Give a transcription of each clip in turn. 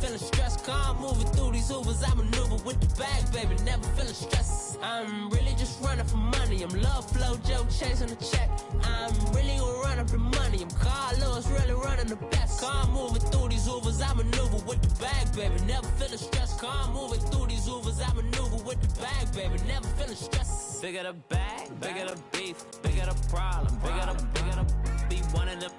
feeling stressed. Car moving through these Ubers, I maneuver with the bag, baby, never feeling stressed. I'm really just running for money. I'm love flow, Joe chasing the check. I'm really gonna run up the money. I'm Carl Lewis, really running the best. Car moving through these Ubers, I maneuver with the bag, baby, never feeling stressed. Car moving through these Ubers, I maneuver with the bag, baby, never feeling stressed. Bigger the bag, bigger the beef, bigger the problem, bigger the be one in the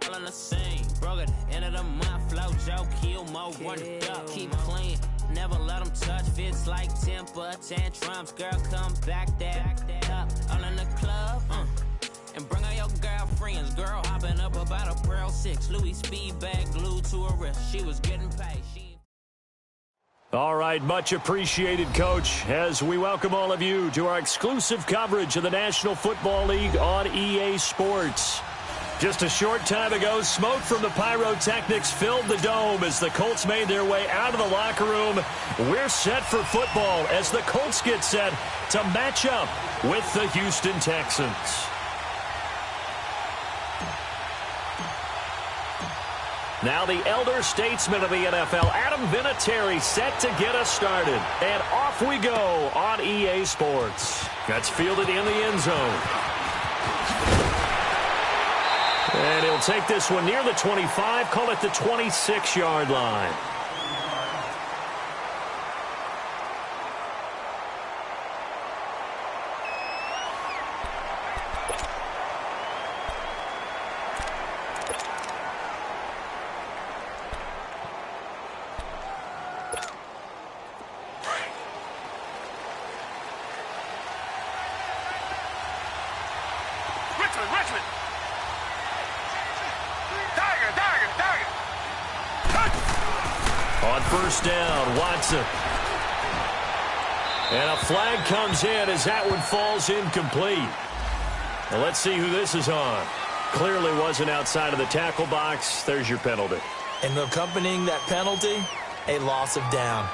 all in the same. Broke at the end of the month, flow, Joe, kill, mo, run it up, keep clean. Never let them touch, fits like temper tantrums. Girl, come back that up, all in the club, and bring all your girlfriends. Girl hopping up about a Pearl 6, Louis speed bag glued to her wrist. She was getting paid. All right, much appreciated, Coach, as we welcome all of you to our exclusive coverage of the National Football League on EA Sports. Just a short time ago, smoke from the pyrotechnics filled the dome as the Colts made their way out of the locker room. We're set for football as the Colts get set to match up with the Houston Texans. Now the elder statesman of the NFL, Adam Vinatieri, set to get us started. And off we go on EA Sports. That's fielded in the end zone. And he'll take this one near the 25, call it the 26-yard line. On first down, Watson. And a flag comes in as that one falls incomplete. Now let's see who this is on. Clearly wasn't outside of the tackle box. There's your penalty. And accompanying that penalty, a loss of down.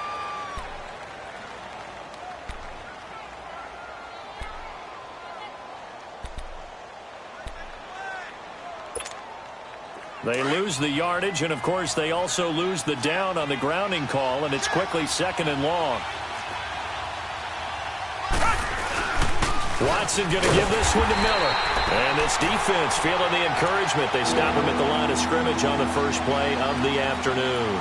They lose the yardage, and, of course, they also lose the down on the grounding call, and it's quickly second and long. Watson going to give this one to Miller. And this defense feeling the encouragement. They stop him at the line of scrimmage on the first play of the afternoon.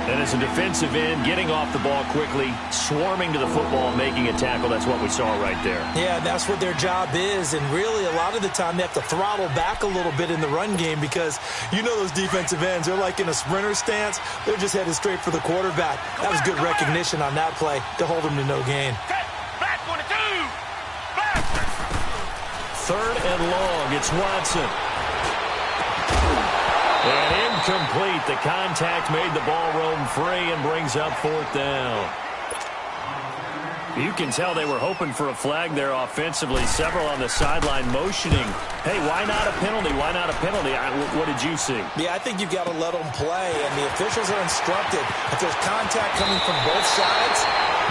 And as a defensive end, getting off the ball quickly, swarming to the football, making a tackle, that's what we saw right there. Yeah, that's what their job is, and really a lot of the time they have to throttle back a little bit in the run game because you know those defensive ends, they're like in a sprinter stance. They're just headed straight for the quarterback. That was good recognition on that play to hold them to no gain. Third and long, it's Watson. And incomplete. The contact made the ball roam free and brings up fourth down. You can tell they were hoping for a flag there offensively. Several on the sideline motioning. Hey, why not a penalty? Why not a penalty? What did you see? Yeah, I think you've got to let them play, and the officials are instructed. If there's contact coming from both sides,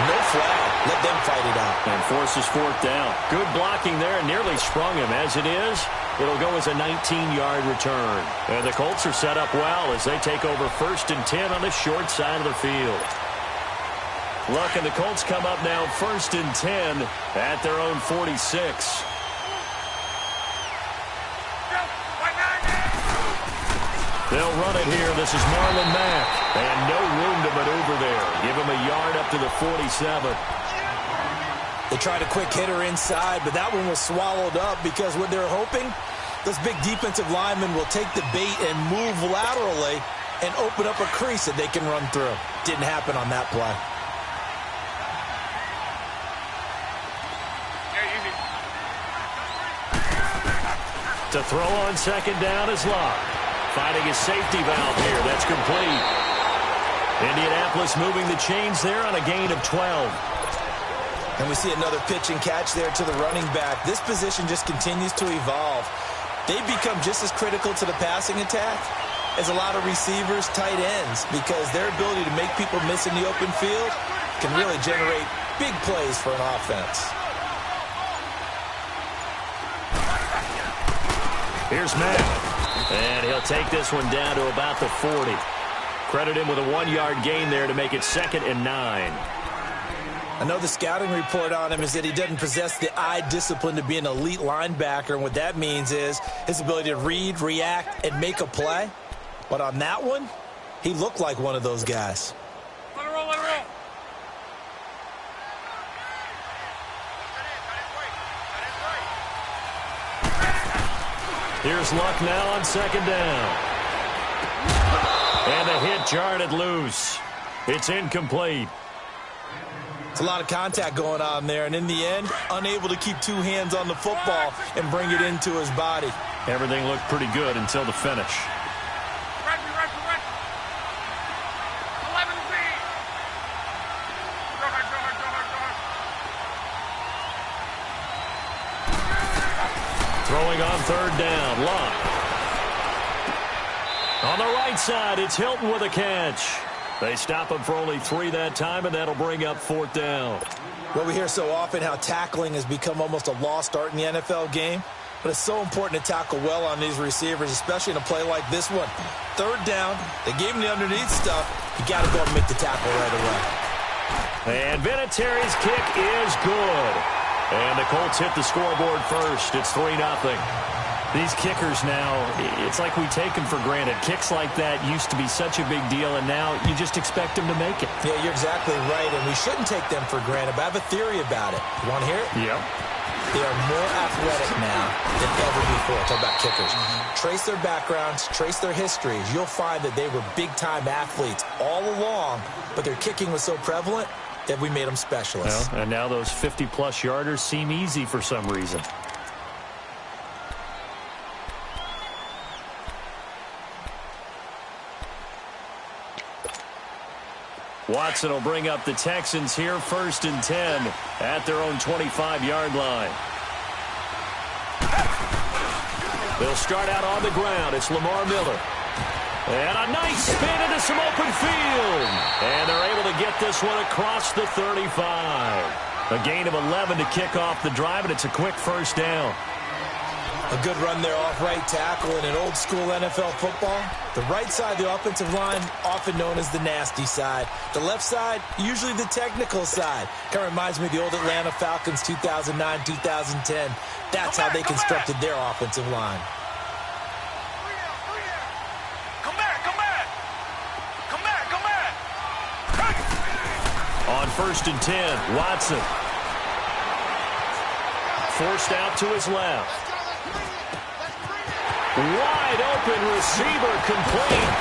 no flag. Let them fight it out. And forces fourth down. Good blocking there and nearly sprung him. As it is, it'll go as a 19-yard return. And the Colts are set up well as they take over 1st and 10 on the short side of the field. Look, and the Colts come up now 1st and 10 at their own 46. They'll run it here. This is Marlon Mack. And no room to maneuver there. Give him a yard up to the 47. They tried a quick hitter inside, but that one was swallowed up because what they're hoping, those big defensive linemen will take the bait and move laterally and open up a crease that they can run through. Didn't happen on that play. To throw on second down is Locke. Finding his safety valve here. That's complete. Indianapolis moving the chains there on a gain of 12. And we see another pitch and catch there to the running back. This position just continues to evolve. They've become just as critical to the passing attack as a lot of receivers, tight ends, because their ability to make people miss in the open field can really generate big plays for an offense. Here's Matt. And he'll take this one down to about the 40. Credit him with a 1-yard gain there to make it 2nd and 9. I know the scouting report on him is that he doesn't possess the eye discipline to be an elite linebacker, and what that means is his ability to read, react, and make a play. But on that one, he looked like one of those guys. Let it roll, let it roll. Here's Luck now on 2nd down. And a hit jarred it loose. It's incomplete. It's a lot of contact going on there, and in the end, unable to keep 2 hands on the football and bring it into his body. Everything looked pretty good until the finish. Right. 11 feet. Go ahead. Throwing on 3rd down, Luck. On the right side, it's Hilton with a catch. They stop him for only 3 that time, and that'll bring up 4th down. Well, we hear so often how tackling has become almost a lost art in the NFL game, but it's so important to tackle well on these receivers, especially in a play like this one. 3rd down, they gave him the underneath stuff. You got to go and make the tackle right away. And Vinatieri's kick is good. And the Colts hit the scoreboard first. It's 3-0. These kickers now, it's like we take them for granted. Kicks like that used to be such a big deal, and now you just expect them to make it. Yeah, you're exactly right, and we shouldn't take them for granted, but I have a theory about it. You want to hear it? Yep. They are more athletic now than ever before. Talk about kickers. Trace their backgrounds, trace their histories. You'll find that they were big-time athletes all along, but their kicking was so prevalent that we made them specialists. Well, and now those 50-plus yarders seem easy for some reason. Watson will bring up the Texans here 1st and 10 at their own 25-yard line. They'll start out on the ground. It's Lamar Miller. And a nice spin into some open field. And they're able to get this one across the 35. A gain of 11 to kick off the drive, and it's a quick 1st down. A good run there off right tackle in an old-school NFL football. The right side of the offensive line, often known as the nasty side. The left side, usually the technical side. Kind of reminds me of the old Atlanta Falcons 2009, 2010. That's how they constructed their offensive line. Come back. On 1st and 10, Watson. Forced out to his left. Wide open receiver complete.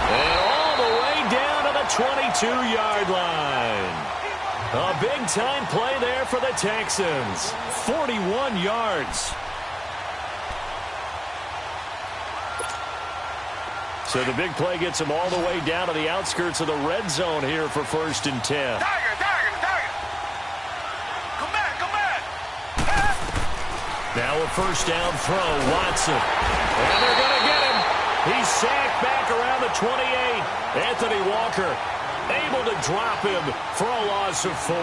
And all the way down to the 22-yard line. A big-time play there for the Texans. 41 yards. So the big play gets them all the way down to the outskirts of the red zone here for 1st and 10. Tiger. Now a 1st down throw, Watson. And they're going to get him. He's sacked back around the 28. Anthony Walker able to drop him for a loss of 4.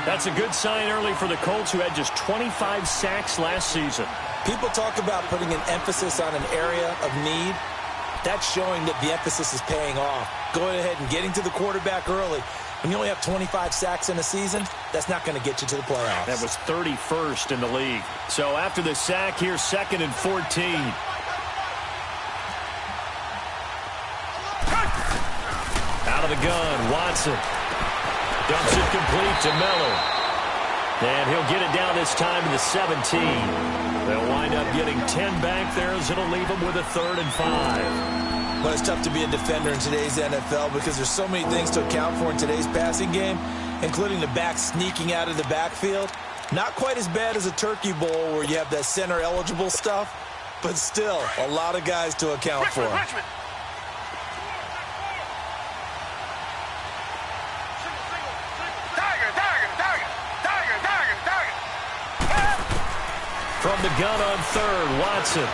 That's a good sign early for the Colts, who had just 25 sacks last season. People talk about putting an emphasis on an area of need. That's showing that the emphasis is paying off. Going ahead and getting to the quarterback early. When you only have 25 sacks in a season, that's not going to get you to the playoffs. That was 31st in the league. So after the sack, here's 2nd and 14. Out of the gun, Watson. Dumps it complete to Miller. And he'll get it down this time to the 17. They'll wind up getting 10 back there, as it'll leave them with a 3rd and 5. Well, it's tough to be a defender in today's NFL because there's so many things to account for in today's passing game, including the back sneaking out of the backfield. Not quite as bad as a turkey bowl where you have that center-eligible stuff, but still a lot of guys to account for. Richmond. From the gun on 3rd, Watson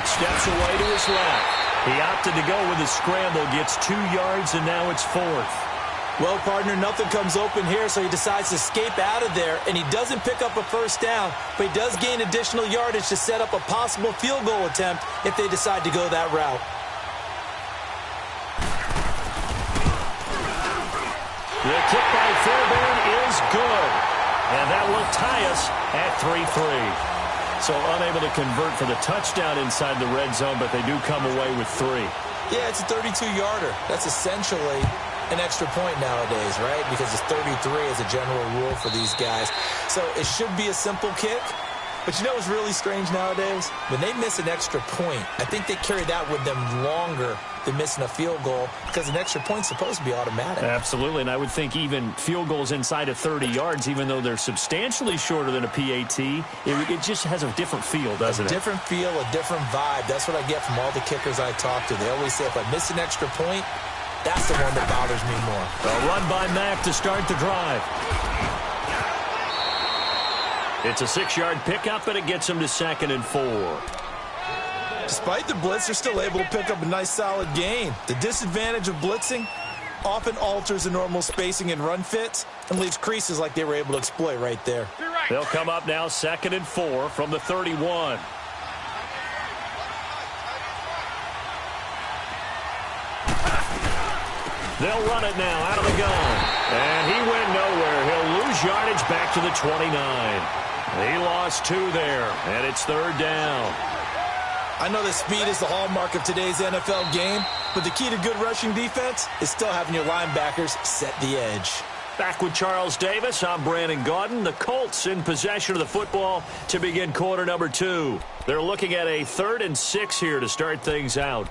steps away to his left. He opted to go with a scramble, gets 2 yards, and now it's 4th. Well, partner, nothing comes open here, so he decides to escape out of there, and he doesn't pick up a 1st down, but he does gain additional yardage to set up a possible field goal attempt if they decide to go that route. kick by Fairbairn is good. And that will tie us at 3-3. So unable to convert for the touchdown inside the red zone, but they do come away with 3. Yeah, it's a 32-yarder. That's essentially an extra point nowadays, right? Because it's 33 as a general rule for these guys. So it should be a simple kick. But you know what's really strange nowadays? When they miss an extra point, I think they carry that with them longer than missing a field goal because an extra point's supposed to be automatic. Absolutely, and I would think even field goals inside of 30 yards, even though they're substantially shorter than a PAT, it just has a different feel, doesn't it? A different feel, a different vibe. That's what I get from all the kickers I talk to. They always say if I miss an extra point, that's the one that bothers me more. A run by Mack to start the drive. It's a 6-yard pickup, and it gets him to 2nd and 4. Despite the blitz, they're still able to pick up a nice, solid gain. The disadvantage of blitzing often alters the normal spacing and run fits and leaves creases like they were able to exploit right there. They'll come up now 2nd and 4 from the 31. They'll run it now out of the gun. And he went nowhere. He'll lose yardage back to the 29. He lost 2 there, and it's 3rd down. I know that speed is the hallmark of today's NFL game, but the key to good rushing defense is still having your linebackers set the edge. Back with Charles Davis, I'm Brandon Gaudin. The Colts in possession of the football to begin quarter number 2. They're looking at a 3rd and 6 here to start things out.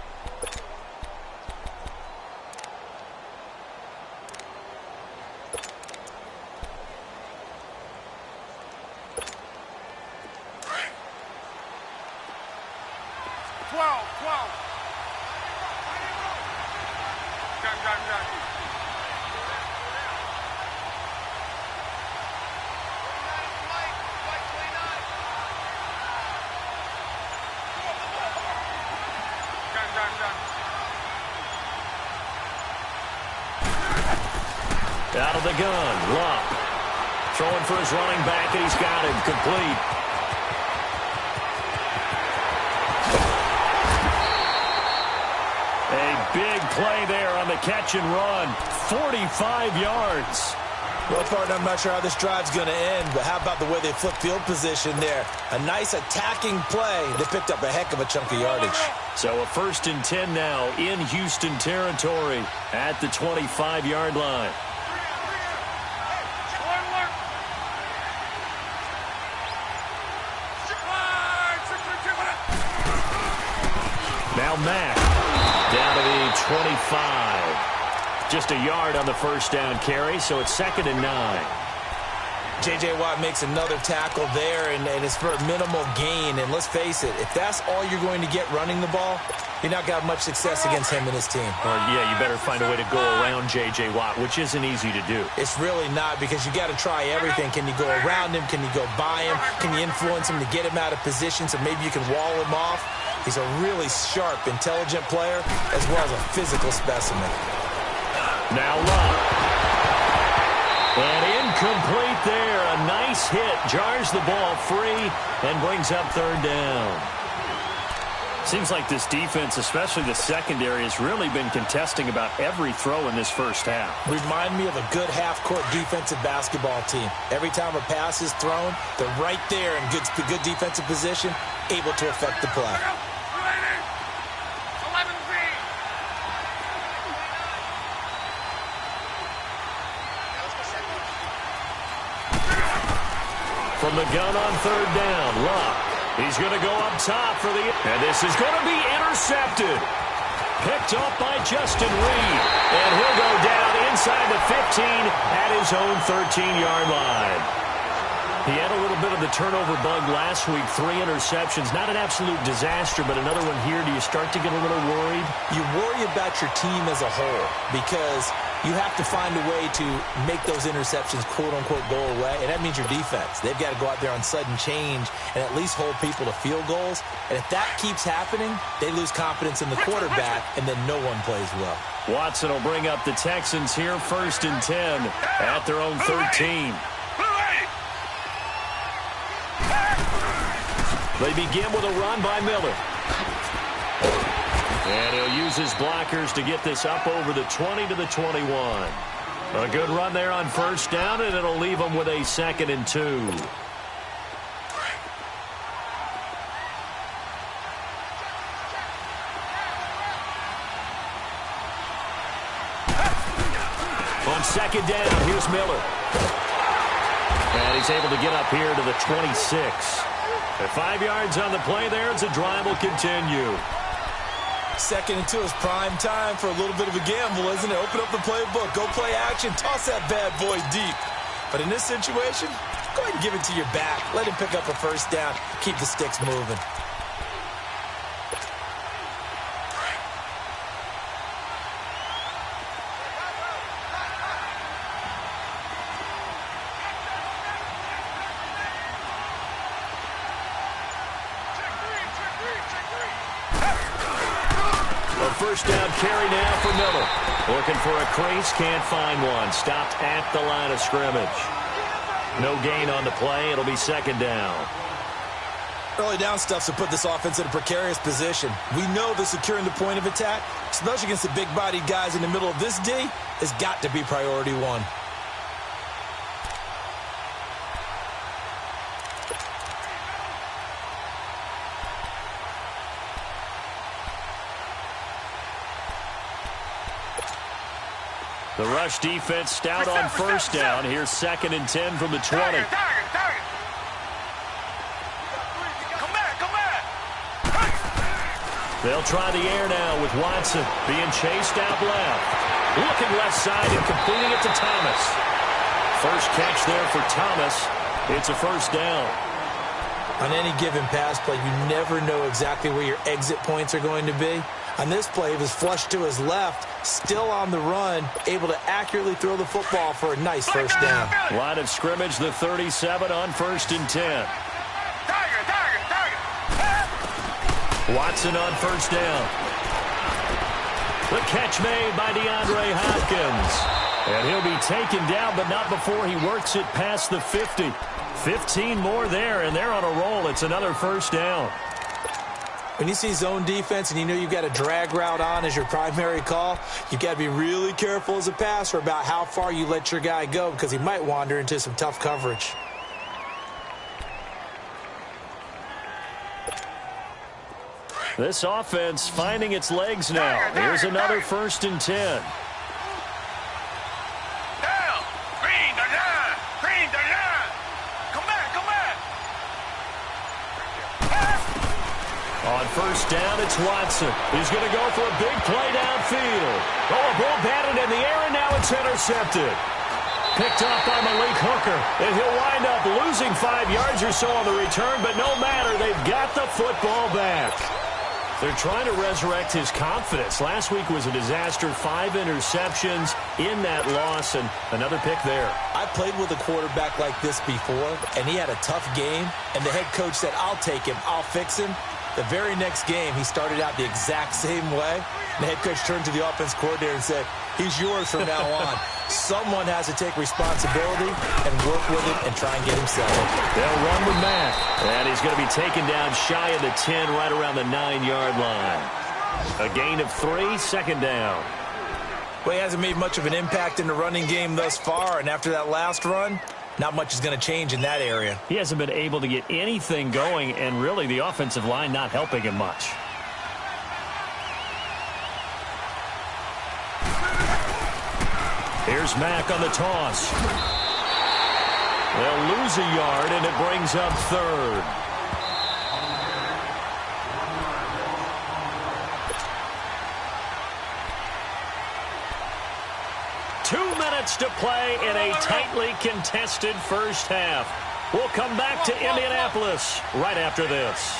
Out of the gun, Luck. Throwing for his running back, and he's got him complete. A big play there on the catch and run. 45 yards. Well, partner, I'm not sure how this drive's going to end, but how about the way they flip field position there? A nice attacking play. They picked up a heck of a chunk of yardage. So a 1st and 10 now in Houston territory at the 25-yard line. Now Mack down to the 25. Just a yard on the 1st down carry, so it's 2nd and 9. J.J. Watt makes another tackle there, and it's for a minimal gain. And let's face it, if that's all you're going to get running the ball, you're not got much success against him and his team. Or, yeah, you better find a way to go around J.J. Watt, which isn't easy to do. It's really not, because you got to try everything. Can you go around him? Can you go by him? Can you influence him to get him out of position so maybe you can wall him off? He's a really sharp, intelligent player, as well as a physical specimen. Now Luck. And incomplete there. A nice hit. Jars the ball free and brings up 3rd down. Seems like this defense, especially the secondary, has really been contesting about every throw in this first half. Remind me of a good half-court defensive basketball team. Every time a pass is thrown, they're right there in good defensive position, able to affect the play. From the gun on 3rd down, Luck. He's going to go up top for the... And this is going to be intercepted. Picked up by Justin Reed. And he'll go down inside the 15 at his own 13-yard line. He had a little bit of the turnover bug last week. 3 interceptions. Not an absolute disaster, but another one here. Do you start to get a little worried? You worry about your team as a whole because you have to find a way to make those interceptions, quote-unquote, go away, and that means your defense. They've got to go out there on sudden change and at least hold people to field goals. And if that keeps happening, they lose confidence in the quarterback, and then no one plays well. Watson will bring up the Texans here, 1st and 10 at their own 13. They begin with a run by Miller. And he'll use his blockers to get this up over the 20 to the 21. A good run there on first down, and it'll leave them with a 2nd and 2. On 2nd down, here's Miller. And he's able to get up here to the 26. At 5 yards on the play there, as the drive will continue. 2nd and 2 is prime time for a little bit of a gamble, isn't it? Open up the playbook, go play action, toss that bad boy deep. But in this situation, go ahead and give it to your back. Let him pick up a first down. Keep the sticks moving. First down carry now for Miller. Looking for a crease, can't find one. Stopped at the line of scrimmage. No gain on the play. It'll be 2nd down. Early down stuff's to put this offense in a precarious position. We know that securing the point of attack, especially against the big-bodied guys in the middle of this D, has got to be priority one. The rush defense stout on first down. Here's 2nd and 10 from the 20. Target. Come back. They'll try the air now with Watson being chased out left. Looking left side and completing it to Thomas. First catch there for Thomas. It's a first down. On any given pass play, you never know exactly where your exit points are going to be. On this play, he was flushed to his left, still on the run, able to accurately throw the football for a nice first down. Line of scrimmage, the 37 on 1st and 10. Target. Watson on first down. The catch made by DeAndre Hopkins. And he'll be taken down, but not before he works it past the 50. 15 more there, and they're on a roll. It's another first down. When you see zone defense and you know you've got a drag route on as your primary call, you've got to be really careful as a passer about how far you let your guy go because he might wander into some tough coverage. This offense finding its legs now. Here's another 1st and 10. Down. Green the line. Come back. On first down, it's Watson. He's going to go for a big play downfield. Oh, a ball batted in the air, and now it's intercepted. Picked up by Malik Hooker, and he'll wind up losing 5 yards or so on the return, but no matter, they've got the football back. They're trying to resurrect his confidence. Last week was a disaster. 5 interceptions in that loss, and another pick there. I played with a quarterback like this before, and he had a tough game, and the head coach said, I'll take him, I'll fix him. The very next game, he started out the exact same way. The head coach turned to the offense coordinator and said, he's yours from now on. Someone has to take responsibility and work with him and try and get him settled. They'll run with Mack. And he's going to be taken down shy of the 10, right around the 9-yard line. A gain of 3, 2nd down. Well, he hasn't made much of an impact in the running game thus far, and after that last run, not much is going to change in that area. He hasn't been able to get anything going, and really the offensive line not helping him much. Here's Mack on the toss. They'll lose a yard, and it brings up 3rd. To play in a tightly contested first half. We'll come back to Indianapolis right after this.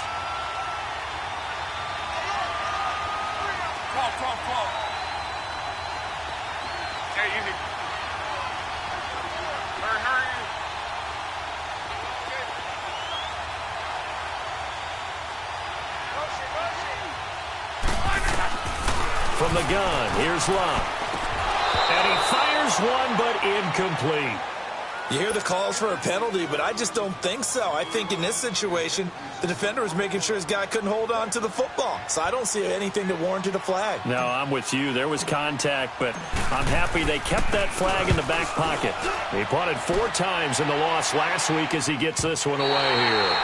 Call. Hey, easy. Hurry. From the gun, here's Love. And he fires one, but incomplete. You hear the calls for a penalty, but I just don't think so. I think in this situation, the defender was making sure his guy couldn't hold on to the football. So I don't see anything that warranted a flag. No, I'm with you. There was contact, but I'm happy they kept that flag in the back pocket. He punted 4 times in the loss last week as he gets this one away here.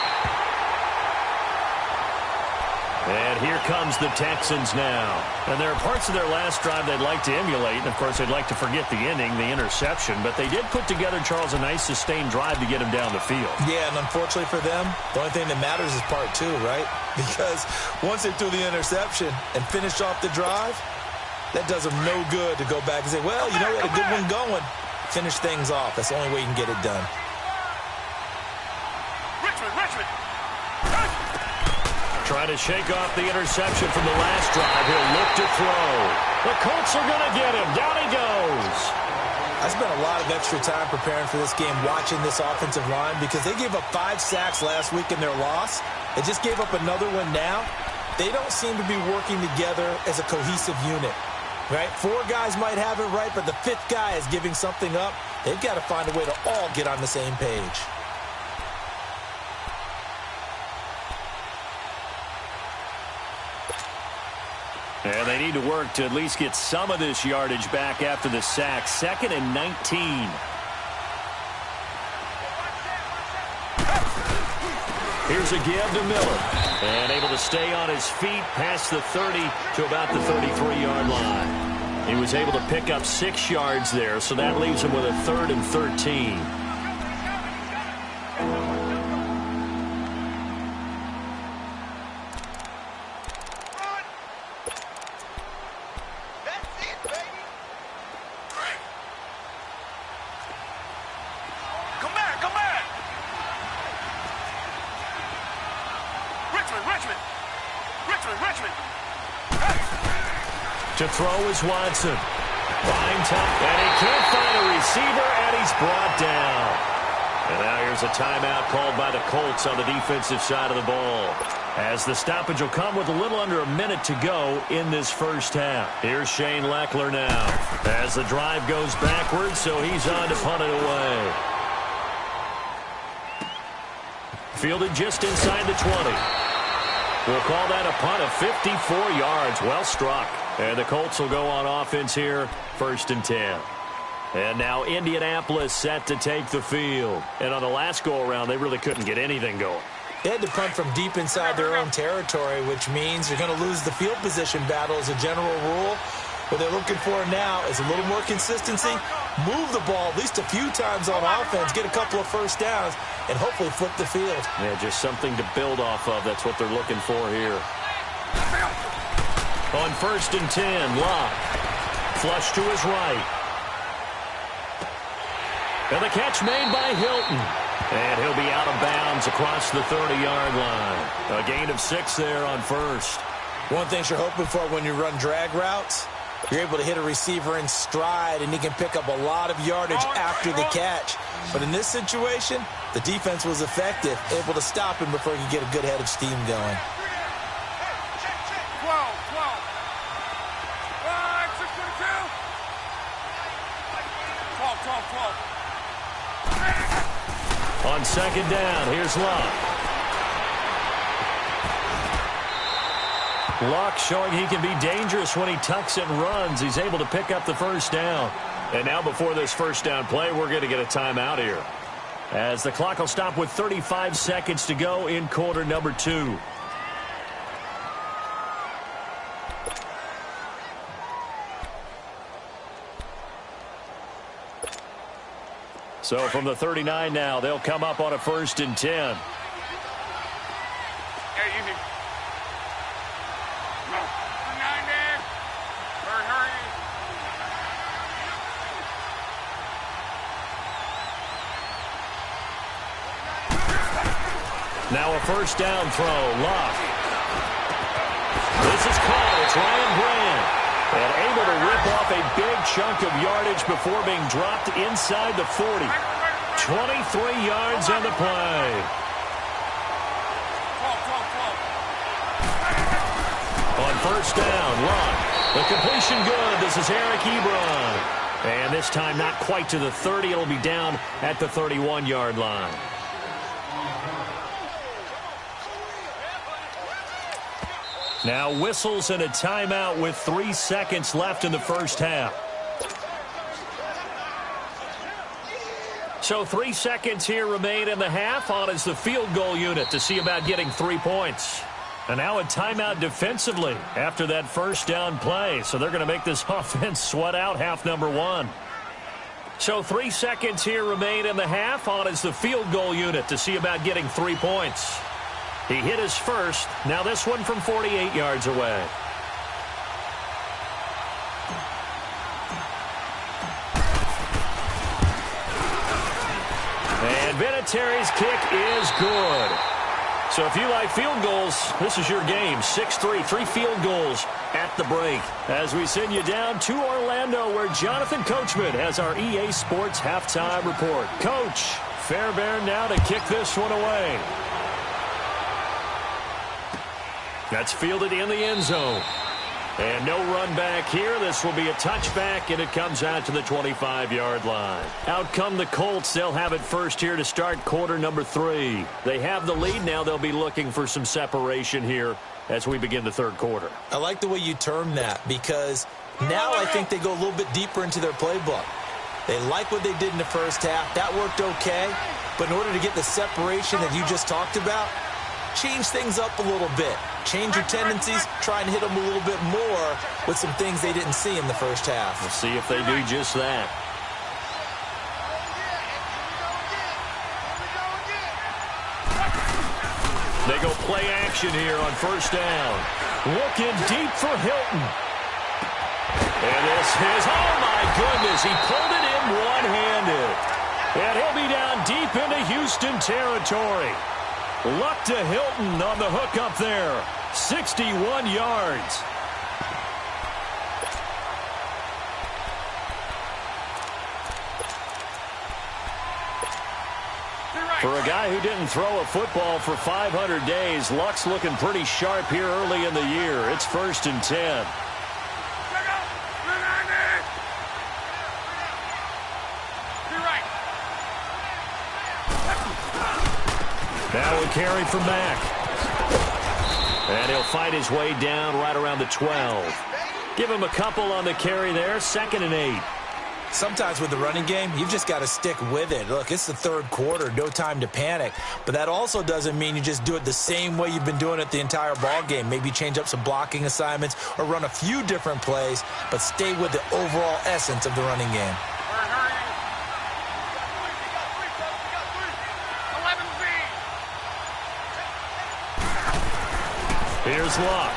And here comes the Texans now. And there are parts of their last drive they'd like to emulate. And, of course, they'd like to forget the ending, the interception. But they did put together, Charles, a nice sustained drive to get him down the field. Yeah, and unfortunately for them, the only thing that matters is part 2, right? Because once they threw the interception and finished off the drive, that does them no good to go back and say, well, you know, we had a good one going. Finish things off. That's the only way you can get it done. Richmond. Trying to shake off the interception from the last drive. He'll look to throw. The Colts are going to get him. Down he goes. I spent a lot of extra time preparing for this game, watching this offensive line, because they gave up 5 sacks last week in their loss. They just gave up another one now. They don't seem to be working together as a cohesive unit, right? 4 guys might have it right, but the 5th guy is giving something up. They've got to find a way to all get on the same page. And they need to work to at least get some of this yardage back after the sack. 2nd and 19. Here's a give to Miller. And able to stay on his feet past the 30 to about the 33-yard line. He was able to pick up 6 yards there, so that leaves him with a 3rd and 13. Richmond. To throw is Watson. Fine time, and he can't find a receiver, and he's brought down. And now here's a timeout called by the Colts on the defensive side of the ball, as the stoppage will come with a little under a minute to go in this first half. Here's Shane Leckler now, as the drive goes backwards, so he's on to punt it away. Fielded just inside the 20. We'll call that a punt of 54 yards. Well struck. And the Colts will go on offense here, 1st and 10. And now Indianapolis set to take the field. And on the last go-around, they really couldn't get anything going. They had to punt from deep inside their own territory, which means you're going to lose the field position battle as a general rule. What they're looking for now is a little more consistency, move the ball at least a few times on offense, get a couple of first downs, and hopefully flip the field. Yeah, just something to build off of. That's what they're looking for here. On 1st and 10, Locke. Flush to his right. And the catch made by Hilton. And he'll be out of bounds across the 30-yard line. A gain of 6 there on 1st. One thing you're hoping for when you run drag routes, you're able to hit a receiver in stride, and he can pick up a lot of yardage after the catch. But in this situation, the defense was effective, able to stop him before he could get a good head of steam going. 12. On 2nd down, here's Locke. Locke showing he can be dangerous when he tucks and runs. He's able to pick up the 1st down. And now before this 1st down play, we're going to get a timeout here, as the clock will stop with 35 seconds to go in quarter number 2. So from the 39 now, they'll come up on a 1st and 10. Hey, easy. 9 there. Hurry. Now a 1st down throw. Locke. This is caught. It's Ryan Brand. And able to rip off a big chunk of yardage before being dropped inside the 40. 23 yards on the play. 12. On 1st down, Locke. The completion good. This is Eric Ebron. And this time not quite to the 30. It'll be down at the 31-yard line. Now whistles and a timeout with 3 seconds left in the first half. So 3 seconds here remain in the half. On is the field goal unit to see about getting 3 points. And now a timeout defensively after that first down play. So they're going to make this offense sweat out half number 1. So 3 seconds here remain in the half. On is the field goal unit to see about getting 3 points. He hit his first. Now this one from 48 yards away. And Vinatieri's kick is good. So if you like field goals, this is your game. 6-3, 3 field goals at the break. As we send you down to Orlando, where Jonathan Coachman has our EA Sports halftime report. Coach, Fairbairn now to kick this one away. That's fielded in the end zone. And no run back here. This will be a touchback, and it comes out to the 25-yard line. Out come the Colts. They'll have it first here to start quarter number 3. They have the lead. Now they'll be looking for some separation here as we begin the third quarter. I like the way you term that, because now I think they go a little bit deeper into their playbook. They like what they did in the first half. That worked okay. But in order to get the separation that you just talked about, change things up a little bit. Change your tendencies. Try and hit them a little bit more with some things they didn't see in the first half. We'll see if they do just that. They go play action here on first down. Looking deep for Hilton. And this is, oh my goodness, he pulled it in one-handed. And he'll be down deep into Houston territory. Luck to Hilton on the hook up there. 61 yards. For a guy who didn't throw a football for 500 days, Luck's looking pretty sharp here early in the year. It's 1st and 10. Now a carry from Mack. And he'll fight his way down right around the 12. Give him a couple on the carry there. 2nd and 8. Sometimes with the running game, you've just got to stick with it. Look, it's the third quarter. No time to panic. But that also doesn't mean you just do it the same way you've been doing it the entire ball game. Maybe change up some blocking assignments or run a few different plays, but stay with the overall essence of the running game. Here's Luck.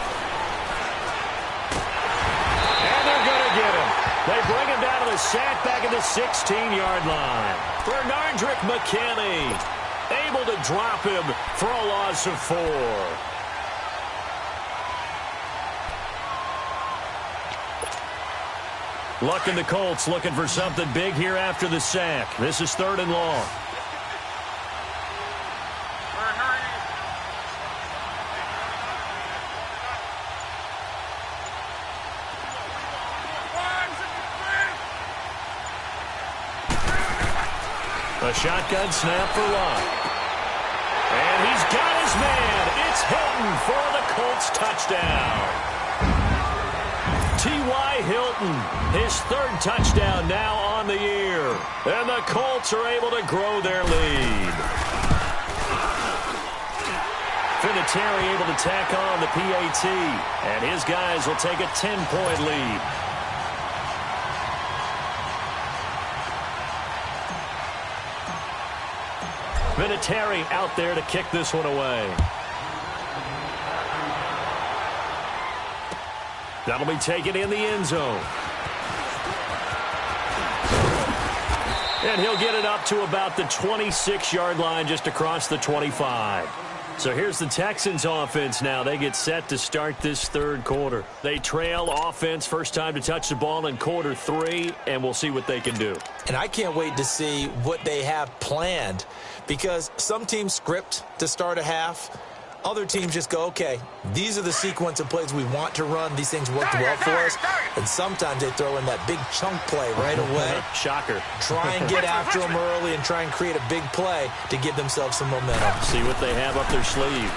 And they're going to get him. They bring him down to the sack back at the 16-yard line. Bernardrick McKinney able to drop him for a loss of 4. Luck and the Colts looking for something big here after the sack. This is 3rd and long. A shotgun snap for Luck. And he's got his man. It's Hilton for the Colts touchdown. T.Y. Hilton, his 3rd touchdown now on the year. And the Colts are able to grow their lead. Vinatieri able to tack on the PAT. And his guys will take a 10-point lead. Vinatieri out there to kick this one away. That'll be taken in the end zone. And he'll get it up to about the 26-yard line, just across the 25. So here's the Texans offense now. They get set to start this third quarter. They trail offense, first time to touch the ball in quarter 3, and we'll see what they can do. And I can't wait to see what they have planned, because some teams script to start a half. Other teams just go, okay, these are the sequence of plays we want to run. These things worked well for us. And sometimes they throw in that big chunk play right away. Shocker. Try and get after them early and try and create a big play to give themselves some momentum. See what they have up their sleeve.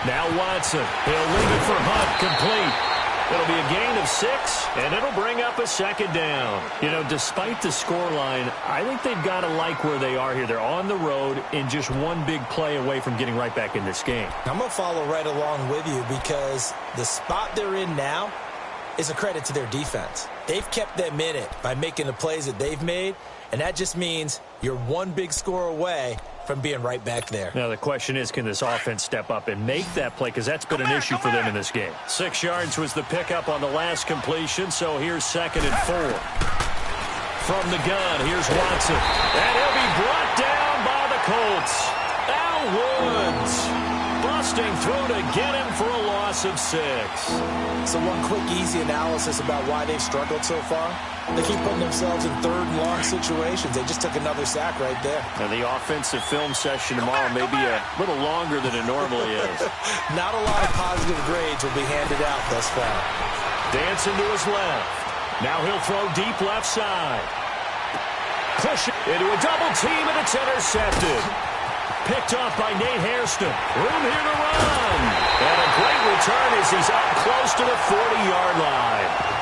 Now Watson. He'll leave it for Hunt. Complete. It'll be a gain of 6, and it'll bring up a second down. You know, despite the scoreline, I think they've got to like where they are here. They're on the road and just one big play away from getting right back in this game. I'm going to follow right along with you because the spot they're in now is a credit to their defense. They've kept them in it by making the plays that they've made, and that just means you're one big score away from being right back there. Now the question is, can this offense step up and make that play? Because that's been an issue for them in this game. 6 yards was the pickup on the last completion, so here's 2nd and 4. From the gun, here's Watson. And he'll be brought down by the Colts. Al Woods busting through to get him for a loss of 6. So one quick, easy analysis about why they've struggled so far. They keep putting themselves in 3rd and long situations. They just took another sack right there. And the offensive film session tomorrow may be a little longer than it normally is. Not a lot of positive grades will be handed out thus far. Dancing to his left. Now he'll throw deep left side. Push it into a double team, and it's intercepted. Picked off by Nate Hairston. Room here to run. And a great return as he's up close to the 40-yard line.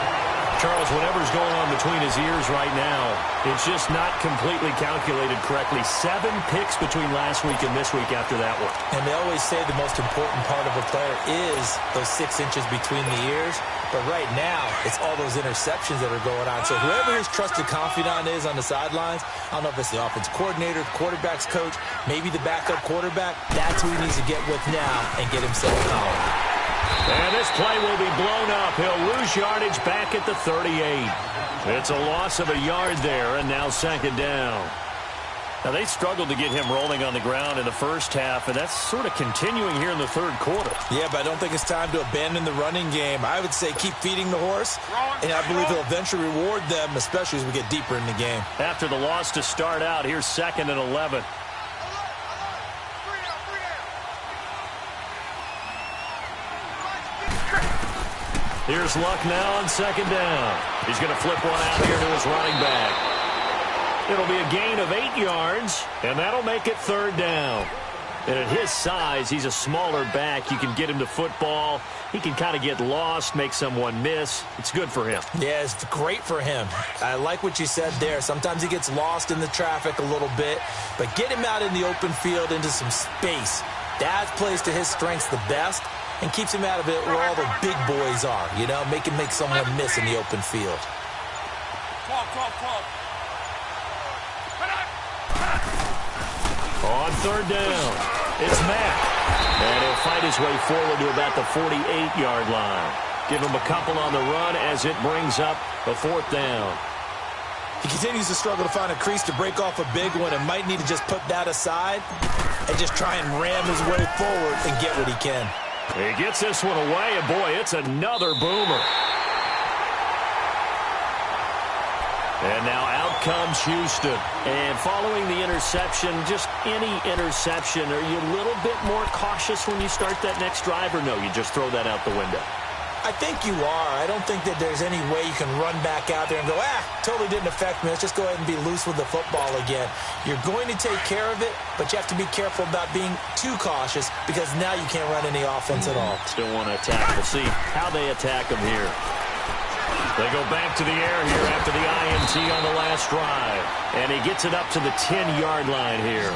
Charles, whatever's going on between his ears right now, it's just not completely calculated correctly. 7 picks between last week and this week after that one. And they always say the most important part of a player is those 6 inches between the ears. But right now, it's all those interceptions that are going on. So whoever his trusted confidant is on the sidelines, I don't know if it's the offensive coordinator, the quarterback's coach, maybe the backup quarterback, that's who he needs to get with now and get himself going. And this play will be blown up. He'll lose yardage back at the 38. It's a loss of a yard there, and now 2nd down. Now, they struggled to get him rolling on the ground in the first half, and that's sort of continuing here in the 3rd quarter. Yeah, but I don't think it's time to abandon the running game. I would say keep feeding the horse, and I believe he'll eventually reward them, especially as we get deeper in the game. After the loss to start out, here's 2nd and 11. Here's Luck now on 2nd down. He's going to flip one out here to his running back. It'll be a gain of 8 yards, and that'll make it 3rd down. And at his size, he's a smaller back. You can get him to football. He can kind of get lost, make someone miss. It's good for him. Yeah, it's great for him. I like what you said there. Sometimes he gets lost in the traffic a little bit, but get him out in the open field into some space. That plays to his strengths the best and keeps him out of it where all the big boys are, you know, make someone miss in the open field. On 3rd down, it's Mack. And he'll fight his way forward to about the 48-yard line. Give him a couple on the run as it brings up a 4th down. He continues to struggle to find a crease to break off a big one and might need to just put that aside and just try and ram his way forward and get what he can. He gets this one away, and boy, it's another boomer. And now out comes Houston. And following the interception, just any interception, are you a little bit more cautious when you start that next drive, or no, you just throw that out the window? I think you are. I don't think that there's any way you can run back out there and go, totally didn't affect me. Let's just go ahead and be loose with the football again. You're going to take care of it, but you have to be careful about being too cautious because now you can't run any offense at all. Still want to attack. We'll see how they attack them here. They go back to the air here after the INT on the last drive. And he gets it up to the 10-yard line here.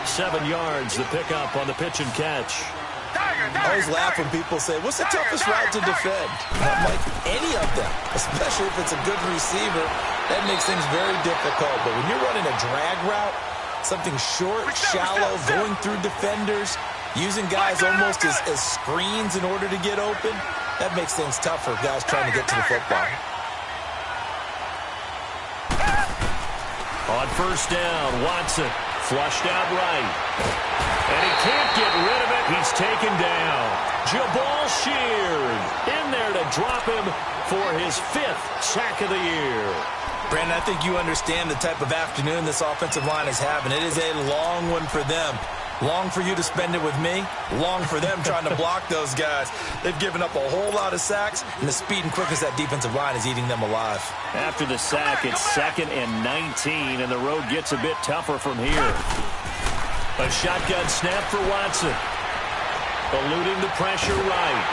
7 yards, the pickup on the pitch and catch. I always laugh when people say, what's the toughest route to defend? I'm like, any of them, especially if it's a good receiver. That makes things very difficult. But when you're running a drag route, something short, shallow, going through defenders, using guys almost as screens in order to get open, that makes things tough for guys trying to get to the football. On 1st down, Watson flushed out right. And he can't get rid of it. He's taken down. Jabal Sheard in there to drop him for his 5th sack of the year. Brandon, I think you understand the type of afternoon this offensive line is having. It is a long one for them. Long for you to spend it with me. Long for them trying to block those guys. They've given up a whole lot of sacks, and the speed and quickness of that defensive line is eating them alive. After the sack, it's 2nd and 19, and the road gets a bit tougher from here. A shotgun snap for Watson. Eluding the pressure right.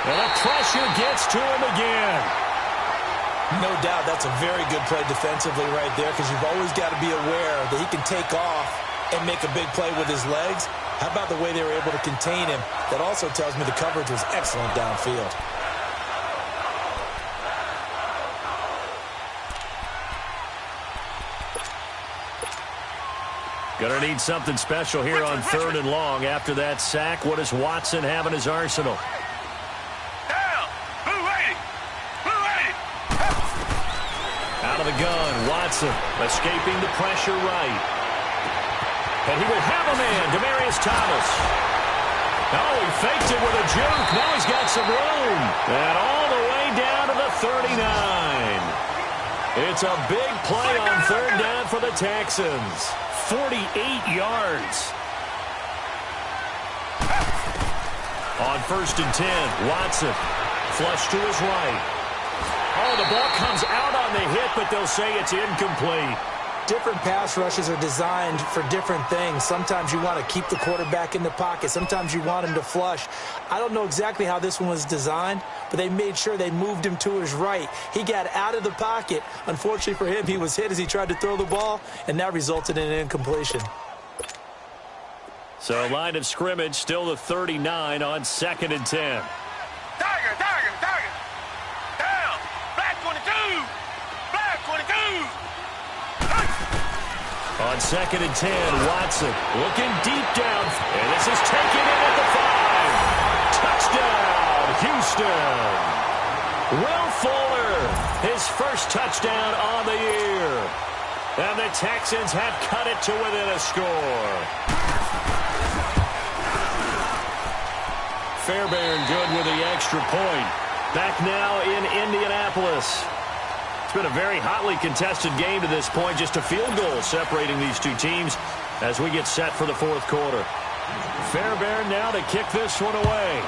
And the pressure gets to him again. No doubt that's a very good play defensively right there, because you've always got to be aware that he can take off and make a big play with his legs. How about the way they were able to contain him? That also tells me the coverage was excellent downfield. Gonna need something special here on 3rd and long. After that sack, what does Watson have in his arsenal? Out of the gun, Watson escaping the pressure right. And he will have a man, Demaryius Thomas. Oh, he faked it with a juke. Now he's got some room. And all the way down to the 39. It's a big play on 3rd down for the Texans. 48 yards. On 1st and 10, Watson flush to his right. Oh, the ball comes out on the hit, but they'll say it's incomplete. Different pass rushes are designed for different things. Sometimes you want to keep the quarterback in the pocket. Sometimes you want him to flush. I don't know exactly how this one was designed, but they made sure they moved him to his right. He got out of the pocket. Unfortunately for him, he was hit as he tried to throw the ball, and that resulted in an incompletion. So line of scrimmage, still the 39 on 2nd and 10. Tiger. Down. Black 22. Black 22. On 2nd and 10, Watson looking deep down. And this is taken in at the 5. Touchdown, Houston. Will Fuller, his first touchdown on the year. And the Texans have cut it to within a score. Fairbairn good with the extra point. Back now in Indianapolis. It's been a very hotly contested game to this point. Just a field goal separating these two teams as we get set for the 4th quarter. Fairbairn now to kick this one away.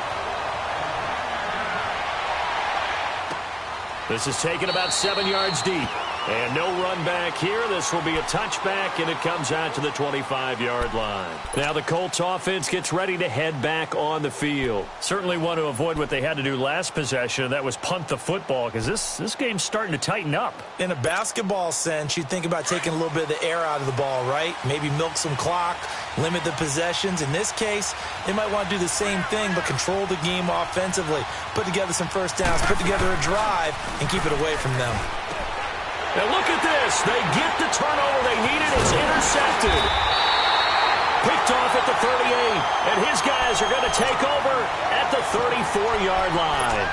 This is taken about 7 yards deep. And no run back here. This will be a touchback, and it comes out to the 25-yard line. Now the Colts offense gets ready to head back on the field. Certainly want to avoid what they had to do last possession. That was punt the football, because this game's starting to tighten up. In a basketball sense, you think about taking a little bit of the air out of the ball, right? Maybe milk some clock, limit the possessions. In this case, they might want to do the same thing, but control the game offensively. Put together some first downs, put together a drive, and keep it away from them. And look at this. They get the turnover they needed. It's intercepted. Picked off at the 38. And his guys are going to take over at the 34-yard line.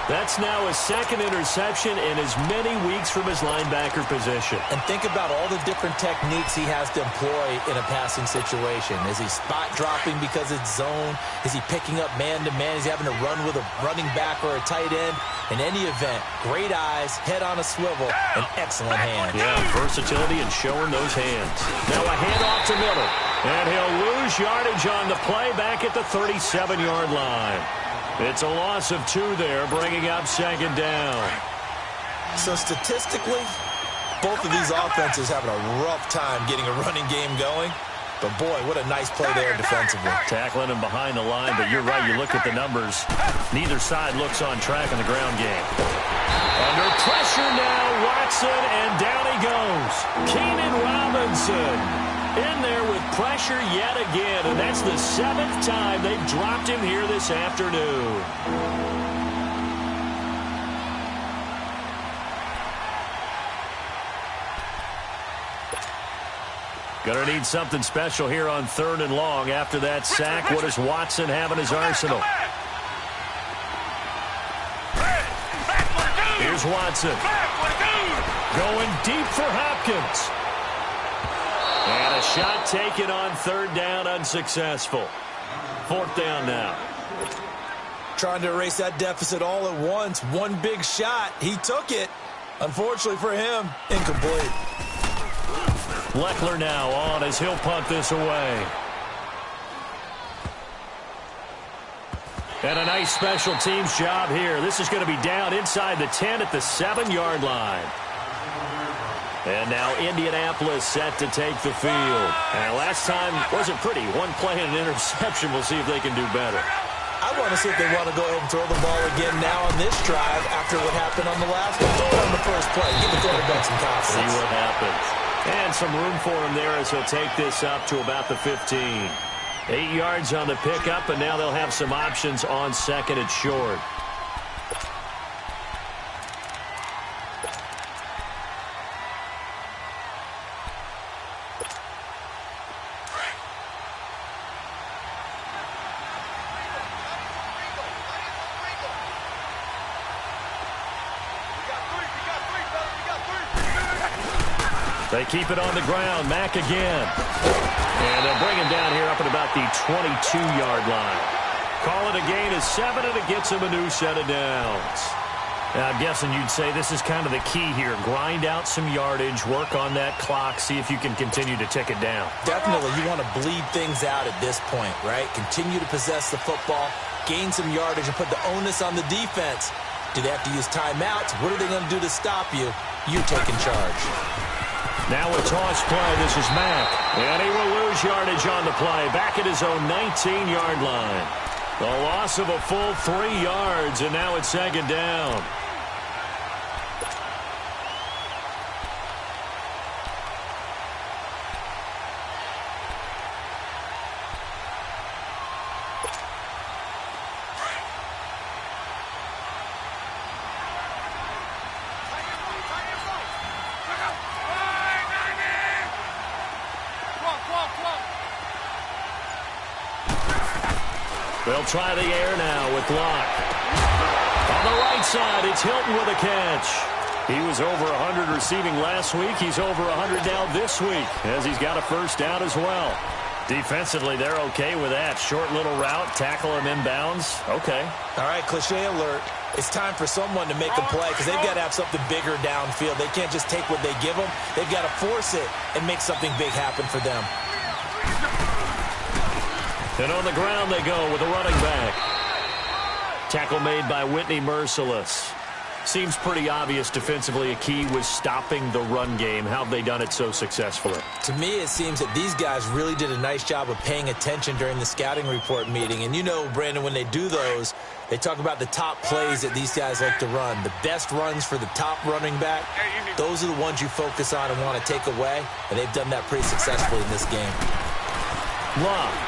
That's now his 2nd interception in as many weeks from his linebacker position. And think about all the different techniques he has to employ in a passing situation. Is he spot dropping because it's zone? Is he picking up man-to-man? Is he having to run with a running back or a tight end? In any event, great eyes, head on a swivel, and excellent hands. Yeah, versatility and showing those hands. Now a handoff to middle. And he'll lose yardage on the play back at the 37-yard line. It's a loss of 2 there, bringing up 2nd down. So statistically, both of these offenses having a rough time getting a running game going. But, boy, what a nice play there defensively. Tackling him behind the line, but you're right. You look at the numbers. Neither side looks on track in the ground game. Under pressure now, Watson, and down he goes. Keenan Robinson in there with pressure yet again, and that's the 7th time they've dropped him here this afternoon. Gonna need something special here on 3rd and long. After that sack, what does Watson have in his arsenal? Here's Watson. Going deep for Hopkins. And a shot taken on 3rd down, unsuccessful. 4th down now. Trying to erase that deficit all at once. One big shot. He took it. Unfortunately for him, incomplete. Leckler now on as he'll punt this away. And a nice special teams job here. This is going to be down inside the 10 at the 7-yard line. And now Indianapolis set to take the field. And last time wasn't pretty. One play and an interception. We'll see if they can do better. I want to see if they want to go ahead and throw the ball again now on this drive after what happened on the last one. Throw it on the first play. Give the quarterback some confidence. See what happens. And some room for him there as he'll take this up to about the 15. 8 yards on the pickup, and now they'll have some options on second and short. They keep it on the ground. Mack again. And they'll bring him down here up at about the 22-yard line. Call it a gain of 7, and it gets him a new set of downs. Now, I'm guessing you'd say this is kind of the key here. Grind out some yardage, work on that clock, see if you can continue to tick it down. Definitely. You want to bleed things out at this point, right? Continue to possess the football, gain some yardage, and put the onus on the defense. Do they have to use timeouts? What are they going to do to stop you? You taking charge. Now a toss play. This is Mack. And he will lose yardage on the play. Back at his own 19-yard line. The loss of a full 3 yards, and now it's second down. They'll try the air now with Locke. On the right side, it's Hilton with a catch. He was over 100 receiving last week. He's over 100 now this week as he's got a first down as well. Defensively, they're okay with that. Short little route, tackle him inbounds. Okay. All right, cliche alert. It's time for someone to make a play because they've got to have something bigger downfield. They can't just take what they give them. They've got to force it and make something big happen for them. And on the ground they go with a running back. Tackle made by Whitney Merciless. Seems pretty obvious defensively a key was stopping the run game. How have they done it so successfully? To me, it seems that these guys really did a nice job of paying attention during the scouting report meeting. And you know, Brandon, when they do those, they talk about the top plays that these guys like to run. The best runs for the top running back, those are the ones you focus on and want to take away. And they've done that pretty successfully in this game. Locke.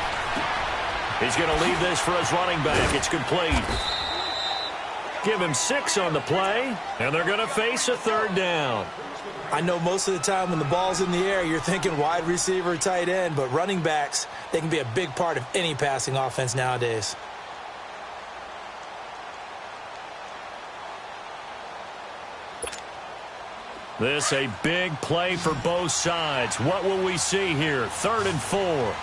He's going to leave this for his running back. It's complete. Give him 6 on the play, and they're going to face a third down. I know most of the time when the ball's in the air, you're thinking wide receiver, tight end, but running backs, they can be a big part of any passing offense nowadays. This a big play for both sides. What will we see here? 3rd and 4.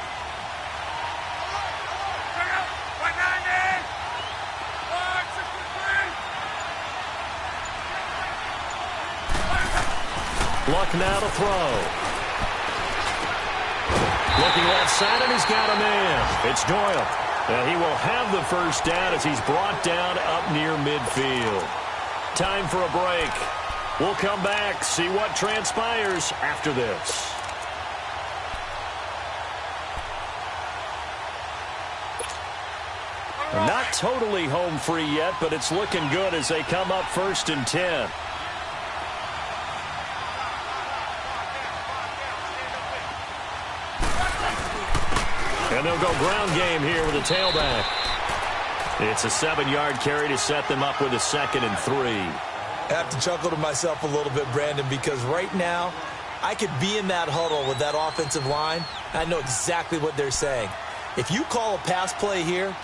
Luck now to throw. Looking left side, and he's got a man. It's Doyle. And he will have the first down as he's brought down up near midfield. Time for a break. We'll come back, see what transpires after this. Not totally home free yet, but it's looking good as they come up 1st and 10. And they'll go ground game here with a tailback. It's a 7-yard carry to set them up with a 2nd and 3. I have to chuckle to myself a little bit, Brandon, because right now I could be in that huddle with that offensive line. I know exactly what they're saying. If you call a pass play here,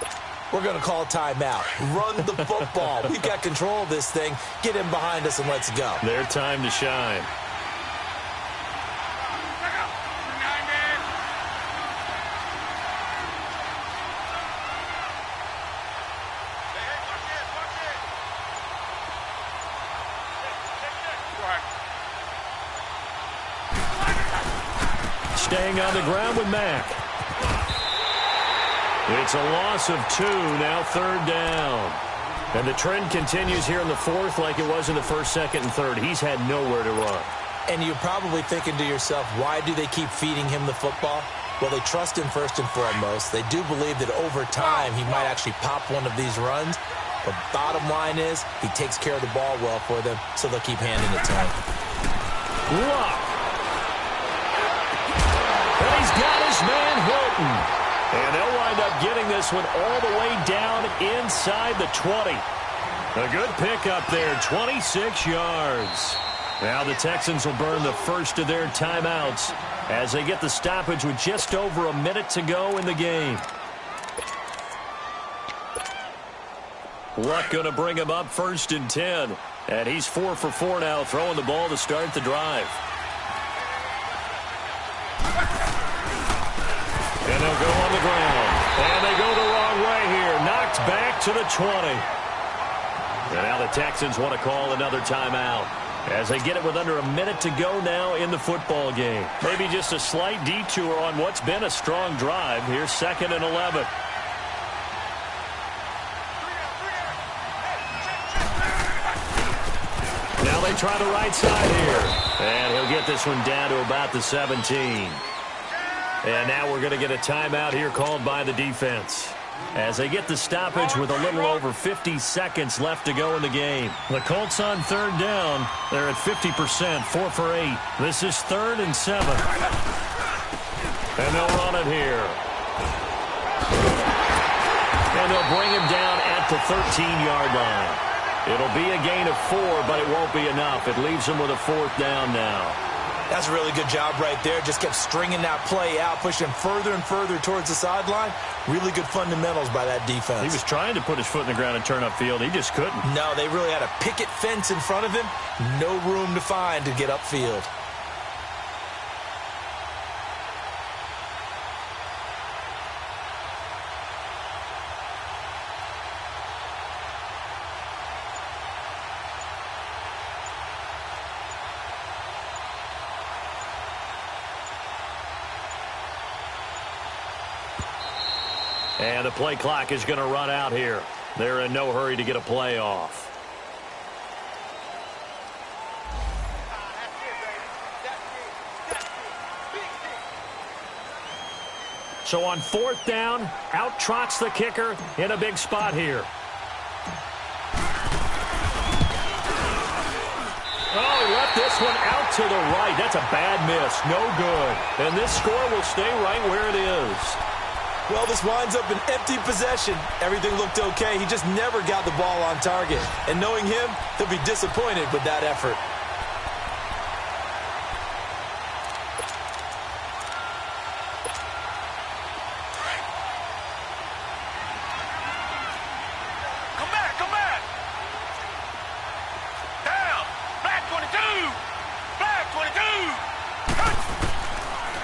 we're going to call a timeout. Run the football. We've got control of this thing. Get in behind us and let's go. Their time to shine. Staying on the ground with Mack. It's a loss of 2, now third down. And the trend continues here in the fourth like it was in the first, second, and third. He's had nowhere to run. And you're probably thinking to yourself, why do they keep feeding him the football? Well, they trust him first and foremost. They do believe that over time he might actually pop one of these runs. But bottom line is he takes care of the ball well for them, so they'll keep handing it to him. Look. And he's got his man Hilton. And they'll wind up getting this one all the way down inside the 20. A good pickup there, 26 yards. Now the Texans will burn the first of their timeouts as they get the stoppage with just over a minute to go in the game. Luck going to bring him up first and 10. And he's 4 for 4 now, throwing the ball to start the drive. And they'll go on the ground. And they go the wrong way here. Knocked back to the 20. And now the Texans want to call another timeout as they get it with under a minute to go now in the football game. Maybe just a slight detour on what's been a strong drive. Here's 2nd and 11. Now they try the right side here. And he'll get this one down to about the 17. And now we're going to get a timeout here called by the defense as they get the stoppage with a little over 50 seconds left to go in the game. The Colts on third down. They're at 50%, 4 for 8. This is 3rd and 7. And they'll run it here. And they'll bring him down at the 13-yard line. It'll be a gain of 4, but it won't be enough. It leaves them with a 4th down now. That's a really good job right there. Just kept stringing that play out, pushing further and further towards the sideline. Really good fundamentals by that defense. He was trying to put his foot in the ground and turn upfield. He just couldn't. No, they really had a picket fence in front of him. No room to find to get upfield. And the play clock is going to run out here. They're in no hurry to get a play off. So on 4th down, out trots the kicker in a big spot here. Oh, he left this one out to the right. That's a bad miss. No good. And this score will stay right where it is. Well, this winds up an empty possession. Everything looked okay. He just never got the ball on target. And knowing him, he'll be disappointed with that effort. Come back, come back. Down. Black 22. Black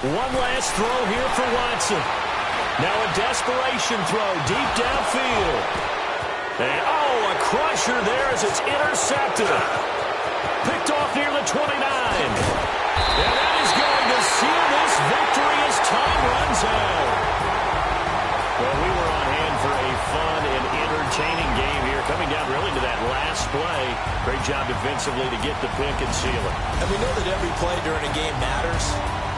22. One last throw here for Watson. Now a desperation throw deep downfield. And, a crusher there as it's intercepted. Picked off near the 29. And that is going to seal this victory as time runs out. Well, we were on hand for a fun and entertaining game here, coming down really to that last play. Great job defensively to get the pick and seal it. And we know that every play during a game matters.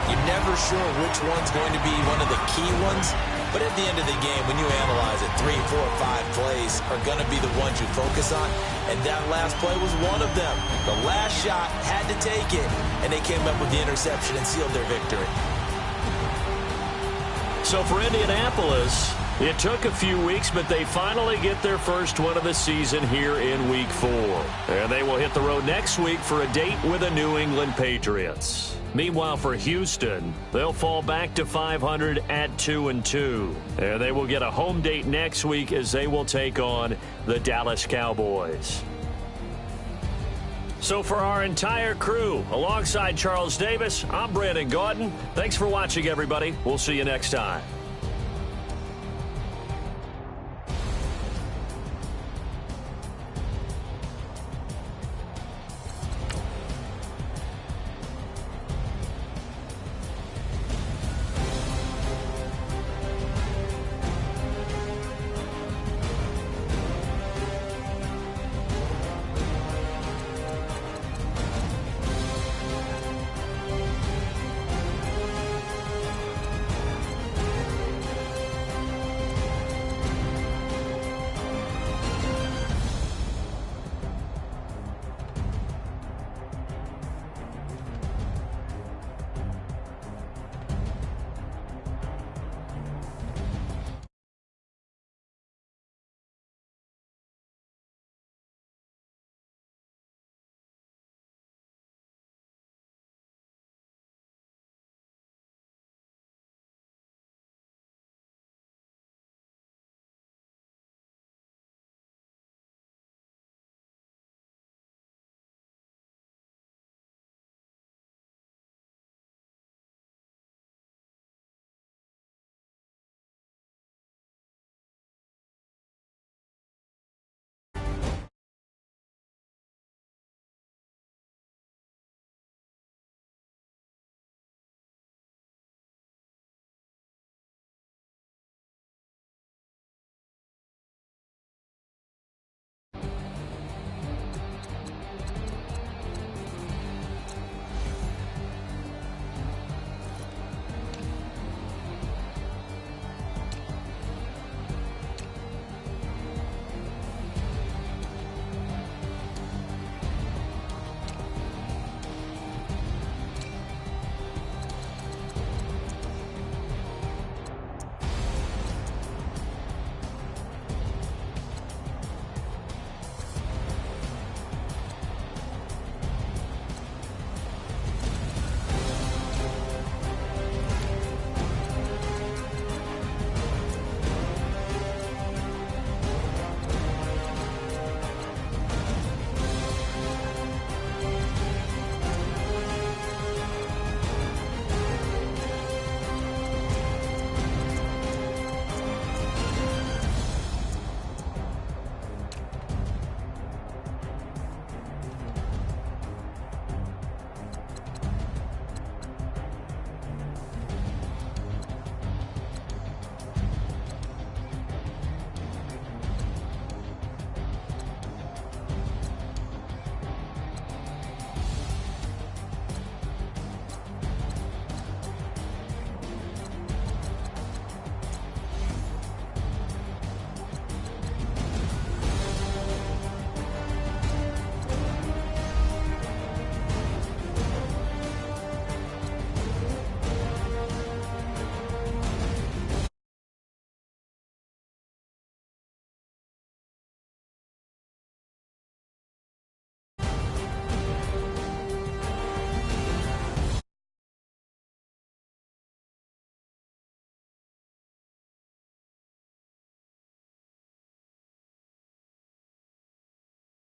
You're never sure which one's going to be one of the key ones. But at the end of the game, when you analyze it, 3, 4, 5 plays are going to be the ones you focus on. And that last play was one of them. The last shot had to take it, and they came up with the interception and sealed their victory. So for Indianapolis, it took a few weeks, but they finally get their first one of the season here in Week 4. And they will hit the road next week for a date with the New England Patriots. Meanwhile, for Houston, they'll fall back to 500 at 2-2. And they will get a home date next week as they will take on the Dallas Cowboys. So for our entire crew, alongside Charles Davis, I'm Brandon Gaudin. Thanks for watching, everybody. We'll see you next time.